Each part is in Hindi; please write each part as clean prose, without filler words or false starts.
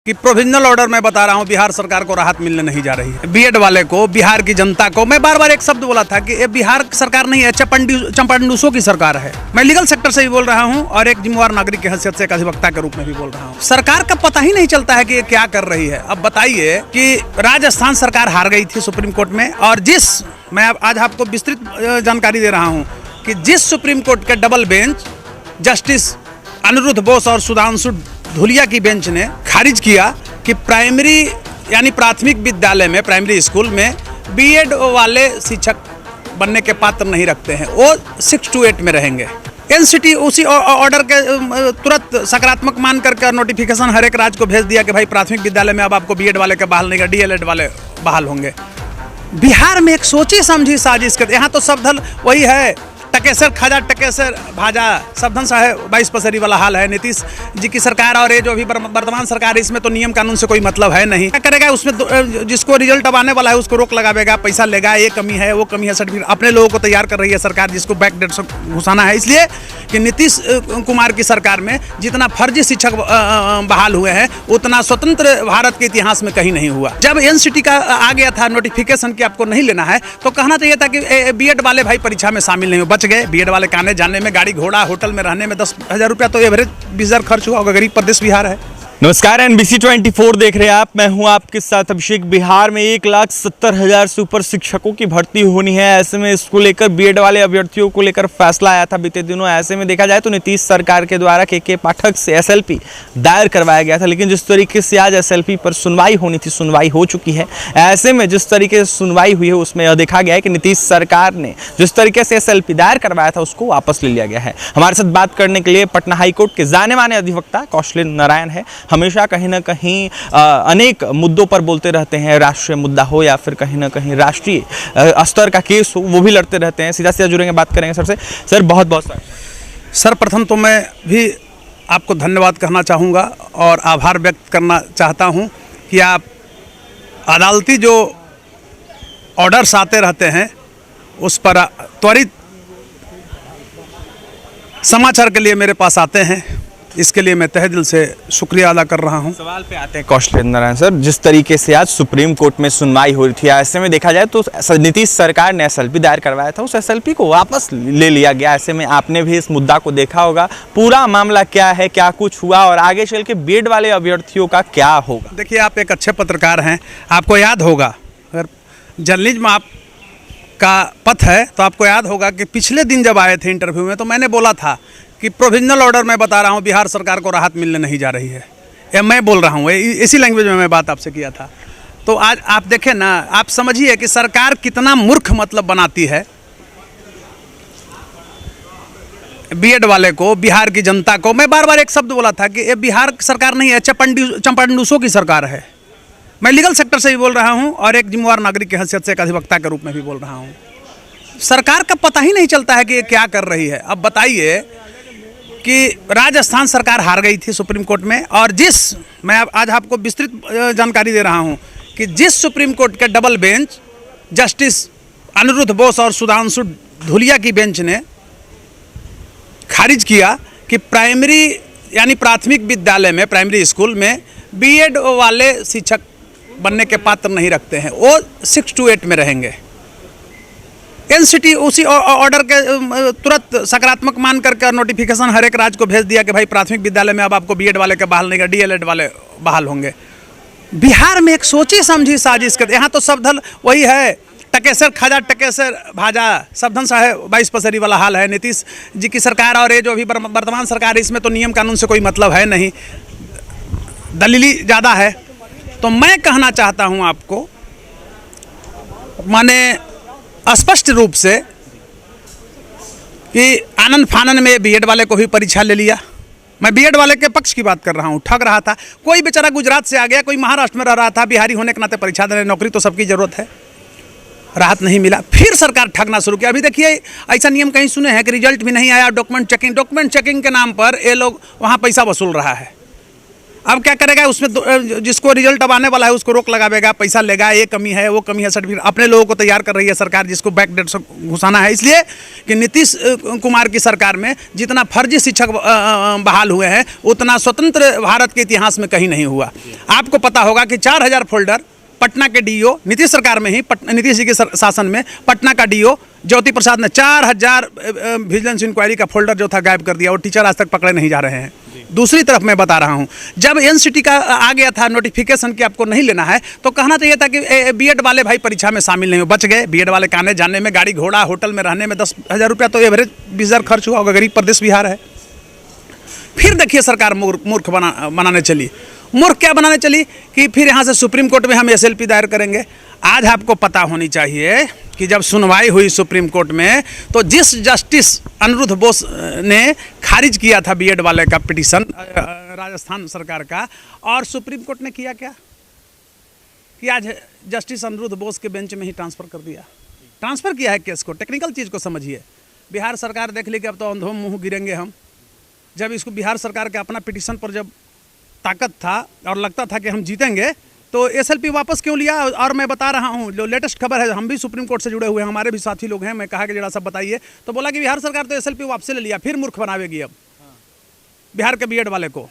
कि प्रोविजनल ऑर्डर मैं बता रहा हूं, बिहार सरकार को राहत मिलने नहीं जा रही है। बीएड वाले को, बिहार की जनता को मैं बार बार एक शब्द बोला था कि ये बिहार सरकार नहीं है, चंपांडूसों की सरकार है। मैं लीगल सेक्टर से भी बोल रहा हूं और एक जिम्मेवार नागरिक की हैसियत से एक अधिवक्ता के रूप में भी बोल रहा हूं। सरकार का पता ही नहीं चलता है कि ये क्या कर रही है। अब बताइए कि राजस्थान सरकार हार गई थी सुप्रीम कोर्ट में, और मैं आज आपको विस्तृत जानकारी दे रहा हूं कि जिस सुप्रीम कोर्ट के double bench justice Aniruddha Bose और सुधांशु धुलिया की बेंच ने खारिज किया कि प्राइमरी यानी प्राथमिक विद्यालय में, प्राइमरी स्कूल में बीएड वाले शिक्षक बनने के पात्र नहीं रखते हैं, वो 6 to 8 में रहेंगे। एनसीटी उसी ऑर्डर के तुरंत सकारात्मक मान करके नोटिफिकेशन हर एक राज्य को भेज दिया कि भाई प्राथमिक विद्यालय में अब आपको बीएड वाले के बहाल नहीं, डीएलएड वाले बहाल होंगे। बिहार में एक सोची समझी साजिश करते, यहाँ तो सबधन वही है, टकेसर खाजा टकेसर भाजा, सबधन साहब 22 पसेरी वाला हाल है। नीतीश जी की सरकार और ये जो अभी वर्तमान सरकार है, इसमें तो नियम कानून से कोई मतलब है नहीं। क्या करेगा उसमें? जिसको रिजल्ट अब आने वाला है उसको रोक लगावेगा, पैसा लेगा, ये कमी है वो कमी है, सर्टिफिकेट अपने लोगों को तैयार कर रही है सरकार, जिसको बैकडेट से घुसाना है। इसलिए कि नीतीश कुमार की सरकार में जितना फर्जी शिक्षक बहाल हुए हैं उतना स्वतंत्र भारत के इतिहास में कहीं नहीं हुआ। जब एनसीटी का आ गया था नोटिफिकेशन कि आपको नहीं लेना है, तो कहना चाहिए था कि बीएड वाले भाई परीक्षा में शामिल नहीं हो, बच गए। बीएड वाले आने जाने में, गाड़ी घोड़ा, होटल में रहने में 10,000 रुपया तो एवरेज 20,000 खर्च हुआ होगा। गरीब प्रदेश बिहार है। नमस्कार, NBC 24 देख रहे हैं आप। मैं हूं आपके साथ अभिषेक। बिहार में 1,70,000 सुपर शिक्षकों की भर्ती होनी है। ऐसे में इसको लेकर बीएड वाले अभ्यर्थियों को लेकर फैसला आया था बीते दिनों। ऐसे में देखा जाए तो नीतीश सरकार के द्वारा के पाठक से SLP दायर करवाया गया था, लेकिन जिस तरीके से आज SLP पर सुनवाई होनी थी, सुनवाई हो चुकी है। ऐसे में जिस तरीके से सुनवाई हुई है उसमें यह देखा गया है कि नीतीश सरकार ने जिस तरीके से SLP दायर करवाया था उसको वापस ले लिया गया है। हमारे साथ बात करने के लिए पटना हाईकोर्ट के जाने माने अधिवक्ता कौशलेंद्र नारायण है। हमेशा कहीं ना कहीं अनेक मुद्दों पर बोलते रहते हैं, राष्ट्रीय मुद्दा हो या फिर कहीं ना कहीं राष्ट्रीय स्तर का केस हो, वो भी लड़ते रहते हैं। सीधा जुड़ेंगे, बात करेंगे सर से। सर बहुत बहुत सर, प्रथम तो मैं भी आपको धन्यवाद कहना चाहूँगा और आभार व्यक्त करना चाहता हूँ कि आप अदालती जो ऑर्डर्स आते रहते हैं उस पर त्वरित समाचार के लिए मेरे पास आते हैं। इसके लिए मैं तहे दिल से शुक्रिया अदा कर रहा हूं। सवाल पे आते हैं कौशलेंद्र नारायण सर, जिस तरीके से आज सुप्रीम कोर्ट में सुनवाई हो रही थी, ऐसे में देखा जाए तो नीतीश सरकार ने SLP दायर करवाया था, उस SLP को वापस ले लिया गया। ऐसे में आपने भी इस मुद्दा को देखा होगा, पूरा मामला क्या है, क्या कुछ हुआ और आगे चल के बीएड वाले अभ्यर्थियों का क्या होगा? देखिए, आप एक अच्छे पत्रकार हैं, आपको याद होगा, अगर जर्नलिज्म आपका पथ है तो आपको याद होगा कि पिछले दिन जब आए थे इंटरव्यू में तो मैंने बोला था कि प्रोविजनल ऑर्डर मैं बता रहा हूं, बिहार सरकार को राहत मिलने नहीं जा रही है। ये मैं बोल रहा हूं, इसी लैंग्वेज में मैं बात आपसे किया था। तो आज आप देखें ना, आप समझिए कि सरकार कितना मूर्ख मतलब बनाती है। बीएड वाले को, बिहार की जनता को मैं बार बार एक शब्द बोला था कि ये बिहार सरकार नहीं है, चंपांडूसों की सरकार है। मैं लीगल सेक्टर से भी बोल रहा हूं और एक जिम्मेवार नागरिक की हैसियत से एक अधिवक्ता के रूप में भी बोल रहा हूं। सरकार का पता ही नहीं चलता है कि ये क्या कर रही है। अब बताइए कि राजस्थान सरकार हार गई थी सुप्रीम कोर्ट में, और मैं आज आपको विस्तृत जानकारी दे रहा हूं कि जिस सुप्रीम कोर्ट के double bench justice Aniruddha Bose और सुधांशु धुलिया की बेंच ने खारिज किया कि प्राइमरी यानी प्राथमिक विद्यालय में, प्राइमरी स्कूल में बीएड वाले शिक्षक बनने के पात्र नहीं रखते हैं, वो 6 to 8 में रहेंगे। एनसीटी उसी ऑर्डर के तुरंत सकारात्मक मान करके नोटिफिकेशन हर एक राज्य को भेज दिया कि भाई प्राथमिक विद्यालय में अब आपको बीएड वाले के बहाल नहीं, डीएलएड वाले बहाल होंगे। बिहार में एक सोची समझी साजिश करते, यहाँ तो सबधन वही है, टकेसर खाजा टकेसर भाजा, सबधन साहब 22 पसेरी वाला हाल है। नीतीश जी की सरकार और ये जो अभी वर्तमान सरकार है, इसमें तो नियम कानून से कोई मतलब है नहीं, दलीली ज़्यादा है। तो मैं कहना चाहता हूँ आपको, माने स्पष्ट रूप से कि आनंद फानन में बीएड वाले को भी परीक्षा ले लिया। मैं बीएड वाले के पक्ष की बात कर रहा हूँ। ठग रहा था कोई बेचारा, गुजरात से आ गया, कोई महाराष्ट्र में रह रहा था, बिहारी होने के नाते परीक्षा देने, नौकरी तो सबकी ज़रूरत है, राहत नहीं मिला, फिर सरकार ठगना शुरू किया। अभी देखिए, ऐसा नियम कहीं सुने हैं कि रिजल्ट भी नहीं आया, डॉक्यूमेंट चेकिंग के नाम पर ये लोग वहाँ पैसा वसूल रहा है। अब क्या करेगा, उसमें जिसको रिजल्ट अब आने वाला है उसको रोक लगावेगा, पैसा लेगा, ये कमी है वो कमी है, सर्टिफिकेट अपने लोगों को तैयार कर रही है सरकार जिसको बैकडेट से घुसाना है। इसलिए कि नीतीश कुमार की सरकार में जितना फर्जी शिक्षक बहाल हुए हैं उतना स्वतंत्र भारत के इतिहास में कहीं नहीं हुआ। आपको पता होगा कि 4000 फोल्डर पटना के डीओ नीतीश सरकार में ही नीतीश जी के शासन में पटना का डीओ ज्योति प्रसाद ने 4000 विजिलेंस इंक्वायरी का फोल्डर जो था गायब कर दिया, और टीचर आज तक पकड़े नहीं जा रहे हैं। दूसरी तरफ मैं बता रहा हूं, जब एनसीटी का आ गया था नोटिफिकेशन कि आपको नहीं लेना है, तो कहना चाहिए था कि बीएड वाले भाई परीक्षा में शामिल नहीं हो, बच गए। बीएड वाले आने जाने में, गाड़ी घोड़ा, होटल में रहने में 10,000 रुपया तो एवरेज 20,000 खर्च हुआ होगा। गरीब प्रदेश बिहार है। फिर देखिए सरकार मूर्ख बनाने चली। मूर्ख क्या बनाने चली कि फिर यहाँ से सुप्रीम कोर्ट में हम एसएलपी दायर करेंगे। आज आपको पता होनी चाहिए कि जब सुनवाई हुई सुप्रीम कोर्ट में, तो जिस जस्टिस अनिरुद्ध बोस ने खारिज किया था बीएड वाले का पिटीशन राजस्थान सरकार का, और सुप्रीम कोर्ट ने किया क्या कि आज जस्टिस अनिरुद्ध बोस के बेंच में ही ट्रांसफ़र कर दिया। ट्रांसफ़र किया है केस को। टेक्निकल चीज़ को समझिए। बिहार सरकार देख ली कि अब तो अंधों मुँह गिरेंगे हम। जब इसको बिहार सरकार के अपना पिटीशन पर जब ताकत था और लगता था कि हम जीतेंगे, तो एसएलपी वापस क्यों लिया। और मैं बता रहा हूं, जो लेटेस्ट खबर है, हम भी सुप्रीम कोर्ट से जुड़े हुए हैं, हमारे भी साथी लोग हैं। मैं कहा कि जरा सब बताइए, तो बोला कि बिहार सरकार तो एसएलपी वापस ले लिया, फिर मूर्ख बनावेगी अब बिहार के बीएड वाले को।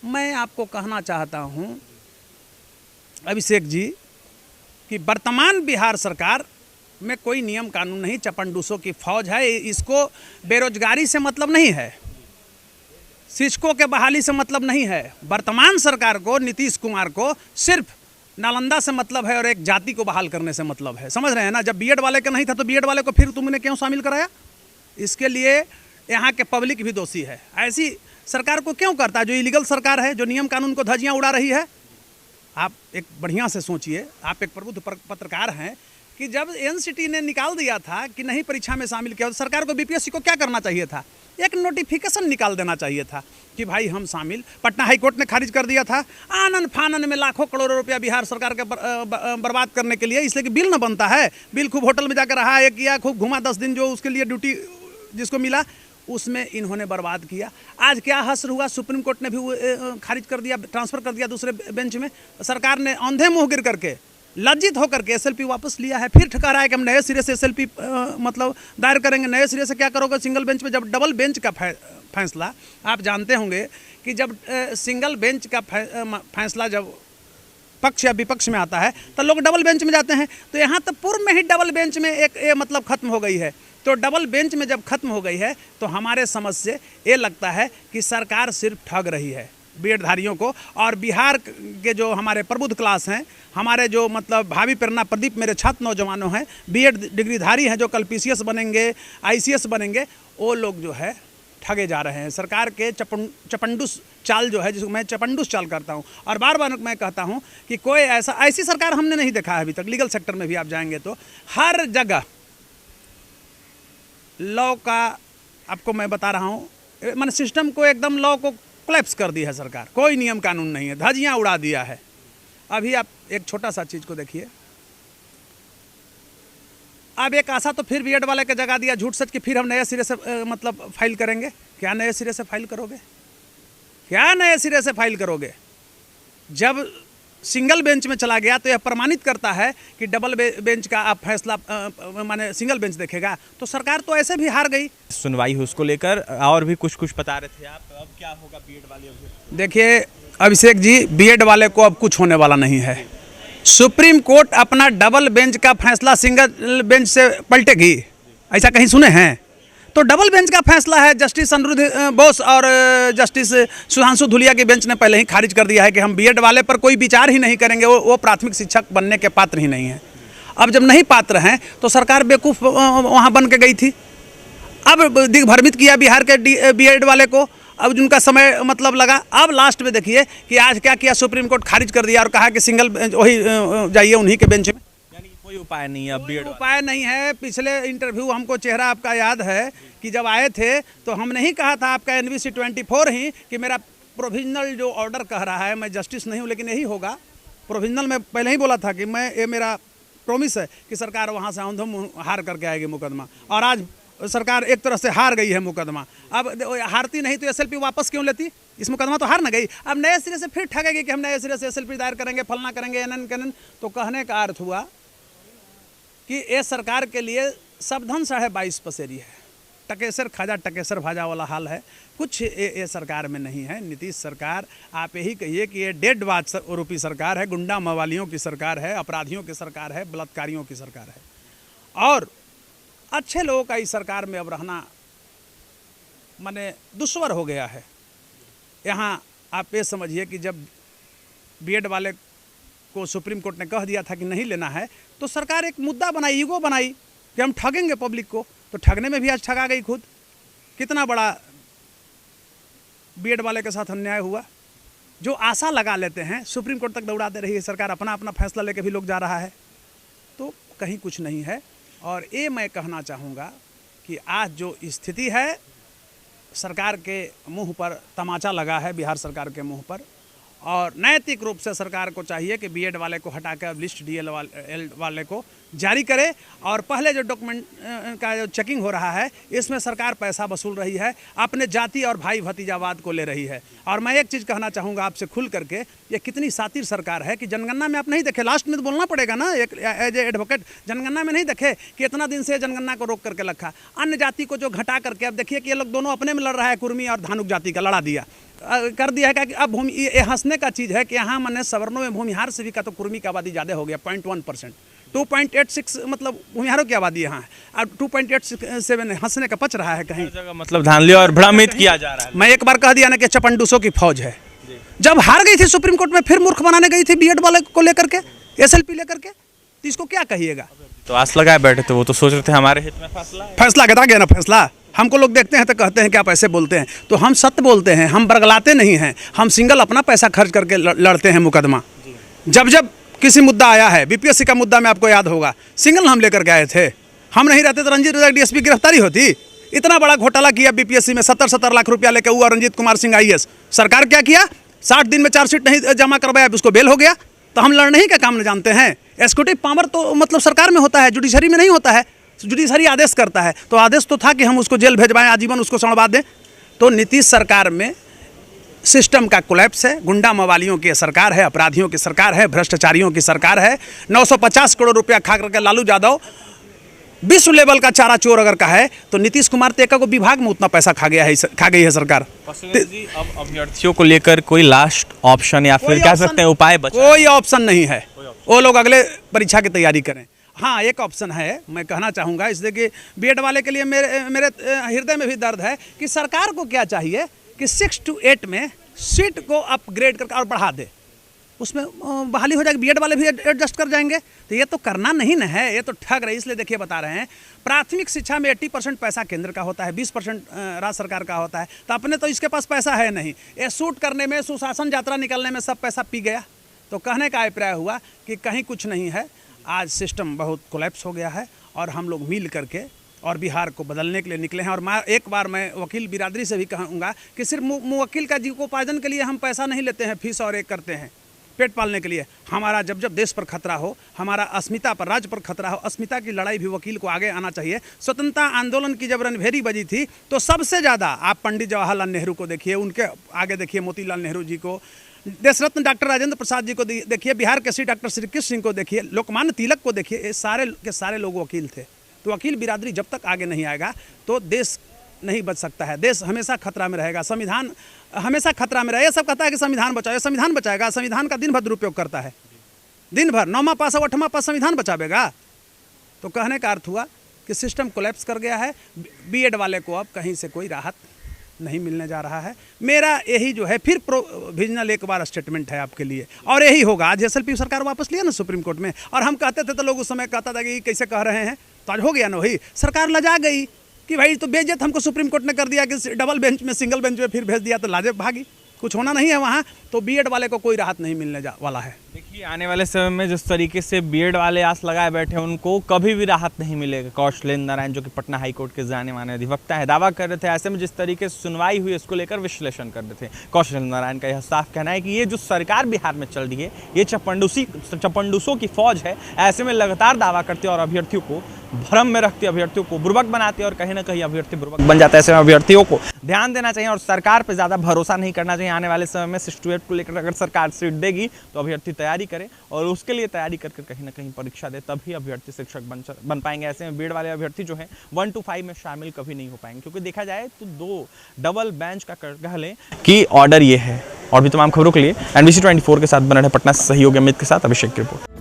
मैं आपको कहना चाहता हूं अभिषेक जी कि वर्तमान बिहार सरकार में कोई नियम कानून नहीं, चपंडूसों की फौज है। इसको बेरोजगारी से मतलब नहीं है, शिक्षकों के बहाली से मतलब नहीं है। वर्तमान सरकार को, नीतीश कुमार को सिर्फ नालंदा से मतलब है और एक जाति को बहाल करने से मतलब है। समझ रहे हैं ना। जब बीएड वाले का नहीं था तो बीएड वाले को फिर तुमने क्यों शामिल कराया। इसके लिए यहाँ के पब्लिक भी दोषी है। ऐसी सरकार को क्यों करता है जो इलीगल सरकार है, जो नियम कानून को धज्जियाँ उड़ा रही है। आप एक बढ़िया से सोचिए, आप एक प्रबुद्ध पत्रकार हैं, कि जब एनसीटी ने निकाल दिया था कि नहीं परीक्षा में शामिल किया, तो सरकार को बीपीएससी को क्या करना चाहिए था, एक नोटिफिकेशन निकाल देना चाहिए था कि भाई हम शामिल। पटना हाईकोर्ट ने खारिज कर दिया था। आनन फानन में लाखों करोड़ों रुपया बिहार सरकार के बर्बाद करने के लिए, इसलिए कि बिल न बनता है। बिल खूब होटल में जाकर रहा, एक किया, खूब घुमा 10 दिन, जो उसके लिए ड्यूटी जिसको मिला उसमें इन्होंने बर्बाद किया। आज क्या हश्र हुआ, सुप्रीम कोर्ट ने भी खारिज कर दिया, ट्रांसफ़र कर दिया दूसरे बेंच में। सरकार ने अंधे मुँह गिर करके, लज्जित होकर के एसएलपी वापस लिया है। फिर ठहरा है कि हम नए सिरे से एसएलपी मतलब दायर करेंगे। नए सिरे से क्या करोगे, सिंगल बेंच में। जब डबल बेंच का फैसला, आप जानते होंगे कि जब सिंगल बेंच का फैसला जब पक्ष या विपक्ष में आता है तो लोग डबल बेंच में जाते हैं। तो यहाँ तो पूर्व में ही डबल बेंच में एक मतलब खत्म हो गई है। तो डबल बेंच में जब खत्म हो गई है तो हमारे समझ से ये लगता है कि सरकार सिर्फ ठग रही है बीएड धारियों को। और बिहार के जो हमारे प्रबुद्ध क्लास हैं, हमारे जो मतलब भावी प्रेरणा प्रदीप मेरे छात्र नौजवानों हैं, बीएड डिग्रीधारी हैं, जो कल पीसीएस बनेंगे, आईसीएस बनेंगे, वो लोग जो है ठगे जा रहे हैं। सरकार के चपंडूस चाल जो है, जिसको मैं चपंडूस चाल करता हूं, और बार बार मैं कहता हूं कि कोई ऐसी सरकार हमने नहीं देखा है अभी तक। लीगल सेक्टर में भी आप जाएंगे तो हर जगह लॉ का, आपको मैं बता रहा हूं, मैंने सिस्टम को एकदम लॉ को कोलैप्स कर दी है सरकार। कोई नियम कानून नहीं है, धज्जियाँ उड़ा दिया है। अभी आप एक छोटा सा चीज़ को देखिए। अब एक आशा तो फिर बीएड वाले का जगा दिया झूठ सच कि फिर हम नए सिरे से मतलब फाइल करेंगे। क्या नए सिरे से फाइल करोगे, क्या नए सिरे से फाइल करोगे। जब सिंगल बेंच में चला गया तो यह प्रमाणित करता है कि डबल बेंच का आप फैसला माने सिंगल बेंच देखेगा। तो सरकार तो ऐसे भी हार गई। सुनवाई हुई उसको लेकर, और भी कुछ बता रहे थे आप, अब क्या होगा बीएड वाले। देखिए अभिषेक जी, बीएड वाले को अब कुछ होने वाला नहीं है। सुप्रीम कोर्ट अपना डबल बेंच का फैसला सिंगल बेंच से पलटेगी, ऐसा कहीं सुने हैं। तो डबल बेंच का फैसला है, जस्टिस अनिरुद्ध बोस और जस्टिस सुधांशु धुलिया के बेंच ने पहले ही खारिज कर दिया है कि हम बीएड वाले पर कोई विचार ही नहीं करेंगे, वो प्राथमिक शिक्षक बनने के पात्र ही नहीं है। अब जब नहीं पात्र हैं तो सरकार बेवकूफ़ वहाँ बन के गई थी। अब दिग्भ्रमित किया बिहार के बीएड वाले को, अब जिनका समय मतलब लगा। अब लास्ट में देखिए कि आज क्या किया, सुप्रीम कोर्ट खारिज कर दिया और कहा कि सिंगल बेंच वही जाइए उन्हीं के बेंच में। यानी कोई उपाय नहीं है अब बीएड, उपाय नहीं है। पिछले इंटरव्यू हमको चेहरा आपका याद है कि जब आए थे तो हमने ही कहा था आपका NVC 24 ही कि मेरा प्रोविजनल जो ऑर्डर कह रहा है, मैं जस्टिस नहीं हूँ लेकिन यही होगा प्रोविजनल। में पहले ही बोला था कि मैं, ये मेरा प्रॉमिस है कि सरकार वहाँ से अंधों हार करके आएगी मुकदमा। और आज सरकार एक तरह से हार गई है मुकदमा। अब हारती नहीं तो एसएलपी वापस क्यों लेती? इस मुकदमा तो हार ना गई, अब नए सिरे से फिर ठगेगी कि हम नए सिरे से एसएलपी दायर करेंगे, फलना करेंगे, एनन। तो कहने का अर्थ हुआ कि ये सरकार के लिए सब धन 22.5 पसेरी है, टकेसर खाजा टकेसर भाजा वाला हाल है। कुछ ये सरकार में नहीं है। नीतीश सरकार, आप यही कहिए कि ये डेड वाच रूपी सरकार है, गुंडा मवालियों की सरकार है, अपराधियों की सरकार है, बलात्कारियों की सरकार है। और अच्छे लोगों का इस सरकार में अब रहना माने दुश्वार हो गया है। यहाँ आप ये समझिए कि जब बीएड वाले को सुप्रीम कोर्ट ने कह दिया था कि नहीं लेना है, तो सरकार एक मुद्दा बनाई, ईगो बनाई कि हम ठगेंगे पब्लिक को। तो ठगने में भी आज ठगा गई खुद। कितना बड़ा बीएड वाले के साथ अन्याय हुआ। जो आशा लगा लेते हैं सुप्रीम कोर्ट तक दौड़ाते रही है सरकार, अपना अपना फैसला लेके भी लोग जा रहा है, तो कहीं कुछ नहीं है। और ये मैं कहना चाहूँगा कि आज जो स्थिति है, सरकार के मुंह पर तमाचा लगा है, बिहार सरकार के मुंह पर। और नैतिक रूप से सरकार को चाहिए कि बीएड वाले को हटाकर लिस्ट डीएल वाले को जारी करे। और पहले जो डॉक्यूमेंट का जो चेकिंग हो रहा है, इसमें सरकार पैसा वसूल रही है, अपने जाति और भाई भतीजावाद को ले रही है। और मैं एक चीज़ कहना चाहूँगा आपसे खुल करके, ये कितनी सातिर सरकार है कि जनगणना में आप नहीं देखे, लास्ट में तो बोलना पड़ेगा ना एक एज ए एडवोकेट, जनगणना में नहीं देखे कि इतना दिन से जनगणना को रोक करके रखा, अन्य जाति को जो घटा करके। अब देखिए कि ये लोग दोनों अपने में लड़ रहा है, कुर्मी और धानुक जाति का लड़ा दिया कर दिया है कि अब भूमि, ये हंसने का चीज़ है कि यहाँ मैंने सवर्णों में भूमिहार से भी का तो कुर्मी की आबादी ज़्यादा हो गया, 0.1%। 2.86 मतलब भूमिहारों की आबादी यहाँ है, अब 2.87 हंसने का पच रहा है कहीं जगह, मतलब धांधली और भ्रमित किया जा रहा है। मैं एक बार कह दिया ना कि चपंडूसों की फौज है। जब हार गई थी सुप्रीम कोर्ट में, फिर मूर्ख बनाने गई थी बीएड वाले को लेकर के, एसएलपी लेकर के, तो इसको क्या कहिएगा? तो आस लगाए बैठे थे, वो तो सोच रहे थे हमारे हित में फैसला कहता गया ना फैसला। हमको लोग देखते हैं तो कहते हैं कि आप ऐसे बोलते हैं, तो हम सत्य बोलते हैं, हम बरगलाते नहीं हैं। हम सिंगल अपना पैसा खर्च करके लड़ते हैं मुकदमा। जब जब किसी मुद्दा आया है, बीपीएससी का मुद्दा में आपको याद होगा, सिंगल हम लेकर के आए थे। हम नहीं रहते तो रंजीत रजाक डीएसपी गिरफ्तारी होती। इतना बड़ा घोटाला किया बीपीएससी में, 70 लाख रुपया लेकर हुआ रंजीत कुमार सिंह आईएएस। सरकार क्या किया, 60 दिन में चार्जशीट नहीं जमा करवाया, उसको बेल हो गया। तो हम लड़ने ही का काम न जानते हैं? एक्जीक्यूटिव पावर तो मतलब सरकार में होता है, जुडिशरी में नहीं होता है। जुडिशरी आदेश करता है, तो आदेश तो था कि हम उसको जेल भेजवाएं, आजीवन उसको सड़वा दें। तो नीतीश सरकार में सिस्टम का कोलैप्स है, गुंडा मवालियों की सरकार है, अपराधियों की सरकार है, भ्रष्टाचारियों की सरकार है। 950 करोड़ रुपया खा करके लालू यादव विश्व लेवल का चारा चोर अगर का है, तो नीतीश कुमार तेका को विभाग में उतना पैसा खा गई है सरकार। जी, अब अभ्यर्थियों को लेकर कोई लास्ट ऑप्शन या फिर कह सकते हैं उपाय बचा? कोई ऑप्शन नहीं है, वो लोग अगले परीक्षा की तैयारी करें। हाँ, एक ऑप्शन है, मैं कहना चाहूँगा, इसलिए कि बीएड वाले के लिए मेरे हृदय में भी दर्द है कि सरकार को क्या चाहिए कि 6 to 8 में सीट को अपग्रेड करके और बढ़ा दे, उसमें बहाली हो जाएगी, बीएड वाले भी एडजस्ट कर जाएंगे। तो ये तो करना नहीं न है, ये तो ठग रही। इसलिए देखिए बता रहे हैं, प्राथमिक शिक्षा में 80% पैसा केंद्र का होता है, 20% राज्य सरकार का होता है। तो अपने तो इसके पास पैसा है नहीं, ये शूट करने में, सुशासन यात्रा निकलने में सब पैसा पी गया। तो कहने का अभिप्राय हुआ कि कहीं कुछ नहीं है, आज सिस्टम बहुत कोलैप्स हो गया है और हम लोग मिल करके और बिहार को बदलने के लिए निकले हैं। और एक बार मैं वकील बिरादरी से भी कहूँगा कि सिर्फ मुवक्किल का जीविकोपार्जन के लिए हम पैसा नहीं लेते हैं, फीस और एक करते हैं पेट पालने के लिए। हमारा जब जब देश पर खतरा हो, हमारा अस्मिता पर, राज्य पर खतरा हो, अस्मिता की लड़ाई भी वकील को आगे आना चाहिए। स्वतंत्रता आंदोलन की जब रणभेरी बजी थी, तो सबसे ज़्यादा आप पंडित जवाहरलाल नेहरू को देखिए, उनके आगे देखिए मोतीलाल नेहरू जी को, देश रत्न डॉक्टर राजेंद्र प्रसाद जी को देखिए, बिहार के डॉक्टर श्री कृष्ण सिंह को देखिए, लोकमान्य तिलक को देखिए, ये सारे के सारे लोग वकील थे। तो वकील बिरादरी जब तक आगे नहीं आएगा तो देश नहीं बच सकता है, देश हमेशा खतरा में रहेगा, संविधान हमेशा खतरा में रहेगा। सब कहता है कि संविधान बचाओ, संविधान बचाएगा? संविधान का दिन भर दुरुपयोग करता है, दिन भर 9वां पास और 8वां पास संविधान बचावेगा? तो कहने का अर्थ हुआ कि सिस्टम कोलैप्स कर गया है। बीएड वाले को अब कहीं से कोई राहत नहीं मिलने जा रहा है। मेरा यही जो है फिर प्रोविजनल एक बार स्टेटमेंट है आपके लिए, और यही होगा। आज एसएलपी सरकार वापस लिया ना सुप्रीम कोर्ट में, और हम कहते थे तो लोग उस समय कहता था कि कैसे कह रहे हैं, तो आज हो गया ना वही। सरकार लजा गई कि भाई तो बेइज्जत हमको सुप्रीम कोर्ट ने कर दिया कि डबल बेंच में सिंगल बेंच में फिर भेज दिया, तो लाजे भागी, कुछ होना नहीं है वहाँ। तो बीएड वाले को कोई राहत नहीं मिलने वाला है। कि आने वाले समय में जिस तरीके से बीएड वाले आस लगाए बैठे हैं उनको कभी भी राहत नहीं मिलेगा। कौशलेंद्र नारायण जो कि पटना हाईकोर्ट के जाने माने अधिवक्ता है, दावा कर रहे थे। ऐसे में जिस तरीके से सुनवाई हुई इसको लेकर विश्लेषण कर रहे थे। कौशलेंद्र नारायण का यह साफ कहना है कि ये जो सरकार बिहार में चल रही है ये चपंडूसों की फौज है। ऐसे में लगातार दावा करते और अभ्यर्थियों को भ्रम में रखते, अभ्यर्थियों को बुर्बक बनाते और कहीं ना कहीं अभ्यर्थी बुर्बक बन जाता है। ऐसे में अभ्यर्थियों को ध्यान देना चाहिए और सरकार पे ज़्यादा भरोसा नहीं करना चाहिए। आने वाले समय में 68 को लेकर अगर सरकार सीट देगी तो अभ्यर्थी तैयारी करे और उसके लिए तैयारी करके कहीं ना कहीं परीक्षा दे, तभी अभ्यर्थी शिक्षक बन पाएंगे। ऐसे में बीएड वाले अभ्यर्थी जो हैं 1 to 5 में शामिल कभी नहीं हो पाएंगे, क्योंकि देखा जाए तो 2 डबल बेंच का कह लें कि ऑर्डर ये है। और भी तमाम खबरों के लिए NBC 24 के साथ बना रहे पटना से सहयोगी अमित के साथ अभिषेक की रिपोर्ट।